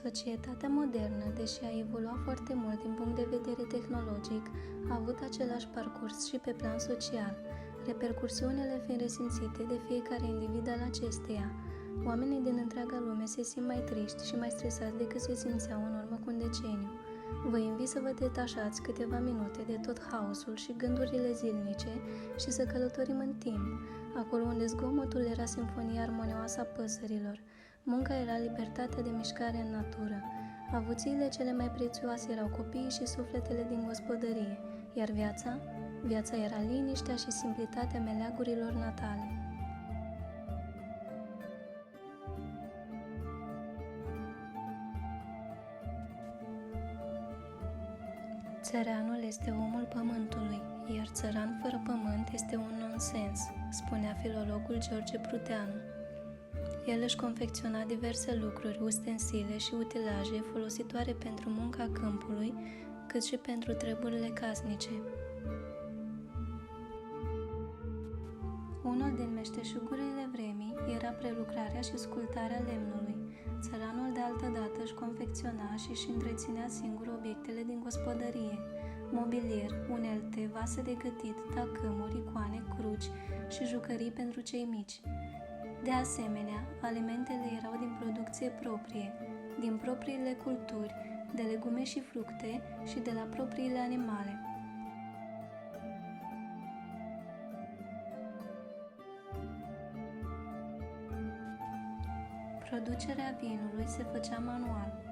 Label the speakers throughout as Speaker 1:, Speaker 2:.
Speaker 1: Societatea modernă, deși a evoluat foarte mult din punct de vedere tehnologic, a avut același parcurs și pe plan social, repercursiunile fiind resimțite de fiecare individ al acesteia. Oamenii din întreaga lume se simt mai triști și mai stresați decât se simțeau în urmă cu un deceniu. Vă invit să vă detașați câteva minute de tot haosul și gândurile zilnice și să călătorim în timp, acolo unde zgomotul era simfonia armonioasă a păsărilor, munca era libertatea de mișcare în natură, avuțiile cele mai prețioase erau copiii și sufletele din gospodărie, iar viața era liniștea și simplitatea meleagurilor natale. Țăranul este omul pământului, iar țăran fără pământ este un nonsens, spunea filologul George Pruteanu. El își confecționa diverse lucruri, ustensile și utilaje folositoare pentru munca câmpului, cât și pentru treburile casnice. Unul din meșteșugurile vremii era prelucrarea și sculptarea lemnului. Țăranul de altădată își confecționa și își întreținea singur obiectele din gospodărie, mobilier, unelte, vase de gătit, tacâmuri, icoane, cruci și jucării pentru cei mici. De asemenea, alimentele erau din producție proprie, din propriile culturi, de legume și fructe și de la propriile animale. Producerea vinului se făcea manual.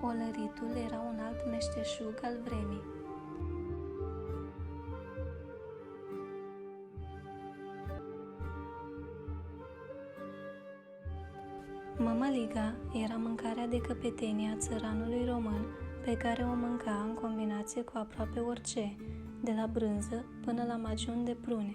Speaker 1: Olăritul era un alt meșteșug al vremii. Mămăliga era mâncarea de căpetenie a țăranului român, pe care o mânca în combinație cu aproape orice, de la brânză până la magiun de prune.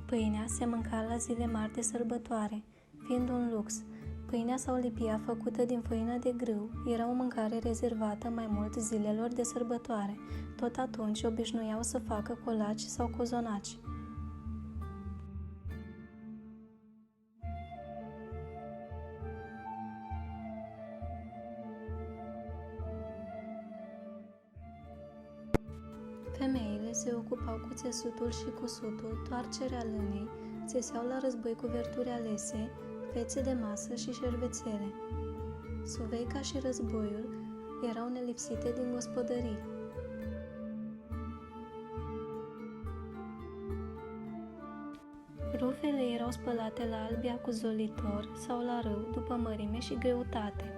Speaker 1: Pâinea se mânca la zile mari de sărbătoare, fiind un lux. Pâinea sau lipia făcută din făină de grâu era o mâncare rezervată mai mult zilelor de sărbătoare. Tot atunci obișnuiau să facă colaci sau cozonaci. Femeile se ocupau cu țesutul și cusutul, toarcerea lânei, țeseau la război cuverturi alese, fețe de masă și șervețele. Suveica și războiul erau nelipsite din gospodării. Rufele erau spălate la albia cu zolitor sau la râu după mărime și greutate.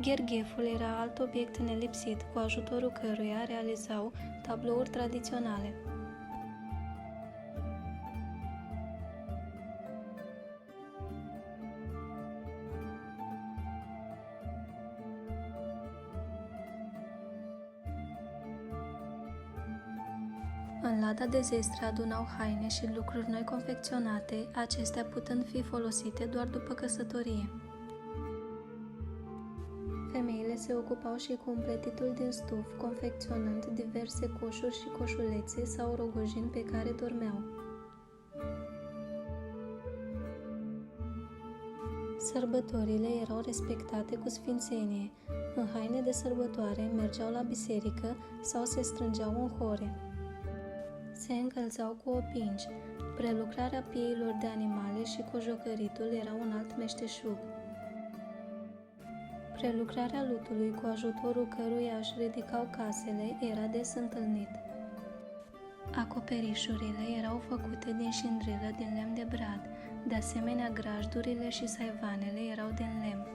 Speaker 1: Ghergheful era alt obiect nelipsit, cu ajutorul căruia realizau tablouri tradiționale. În lada de zestre adunau haine și lucruri noi confecționate, acestea putând fi folosite doar după căsătorie. Femeile se ocupau și cu împletitul din stuf, confecționând diverse coșuri și coșulețe sau rogojini pe care dormeau. Sărbătorile erau respectate cu sfințenie. În haine de sărbătoare mergeau la biserică sau se strângeau în hore. Se încălțau cu opinci. Prelucrarea pieilor de animale și cojocăritul era un alt meșteșug. Prelucrarea lutului, cu ajutorul căruia își ridicau casele, era des întâlnit. Acoperișurile erau făcute din șindrilă din lemn de brad, de asemenea grajdurile și saivanele erau din lemn.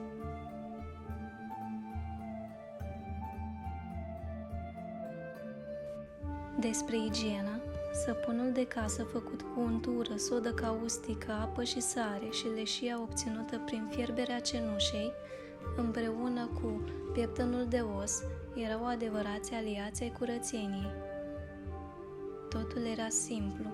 Speaker 1: Despre igienă, săpunul de casă făcut cu untură, sodă caustică, apă și sare și leșia obținută prin fierberea cenușei, împreună cu pieptănul de os, erau adevărați aliați ai curățeniei. Totul era simplu.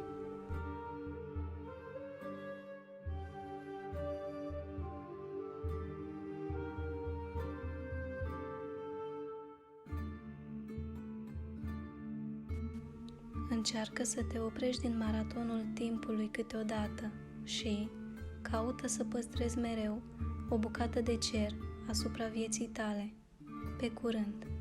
Speaker 1: Încearcă să te oprești din maratonul timpului câteodată și caută să păstrezi mereu o bucată de cer asupra vieții tale. Pe curând!